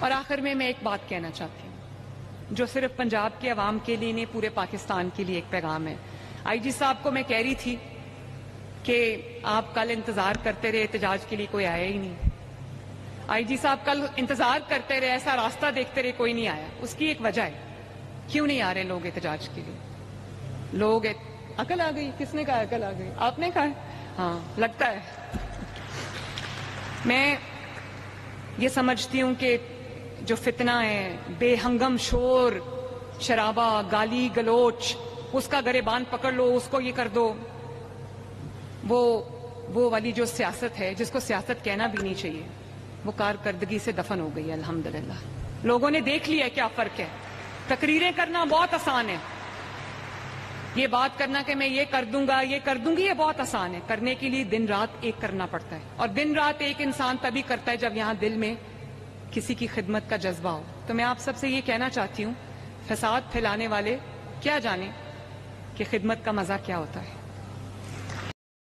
اور آخر میں ایک بات کہنا چاہتی ہوں جو صرف پنجاب کے عوام کے لیے نہیں، پورے پاکستان کے لیے ایک پیغام ہے۔ آئی جی صاحب کو میں کہہ رہی تھی کہ آپ کل انتظار کرتے رہے، احتجاج کے لیے کوئی آیا ہی نہیں۔ آئی جی صاحب کل انتظار کرتے رہے، ایسا راستہ دیکھتے رہے، کوئی نہیں آیا۔ اس کی ایک وجہ ہے، کیوں نہیں آ رہے لوگ احتجاج کے لیے؟ لوگ عقل آ گئی؟ کس نے کہا عقل آ گئی؟ آپ نے کہا؟ ہاں لگتا ہے۔ میں یہ سمجھتی ہوں کہ جو فتنہ ہے، بے ہنگم شور شرابہ، گالی گلوچ، اس کا گریبان پکڑ لو، اس کو یہ کر دو، وہ والی جو سیاست ہے، جس کو سیاست کہنا بھی نہیں چاہیے، وہ کارکردگی سے دفن ہو گئی ہے الحمدللہ۔ لوگوں نے دیکھ لیا کیا فرق ہے۔ تقریریں کرنا بہت آسان ہے، یہ بات کرنا کہ میں یہ کر دوں گا، یہ کر دوں گی، یہ بہت آسان ہے۔ کرنے کے لیے دن رات ایک کرنا پڑتا ہے، اور دن رات ایک انسان تبھی کرتا ہے جب یہاں دل میں کسی کی خدمت کا جذبہ ہو۔ تو میں آپ سب سے یہ کہنا چاہتی ہوں، فساد پھیلانے والے کیا جانیں کہ خدمت کا مزہ کیا ہوتا ہے۔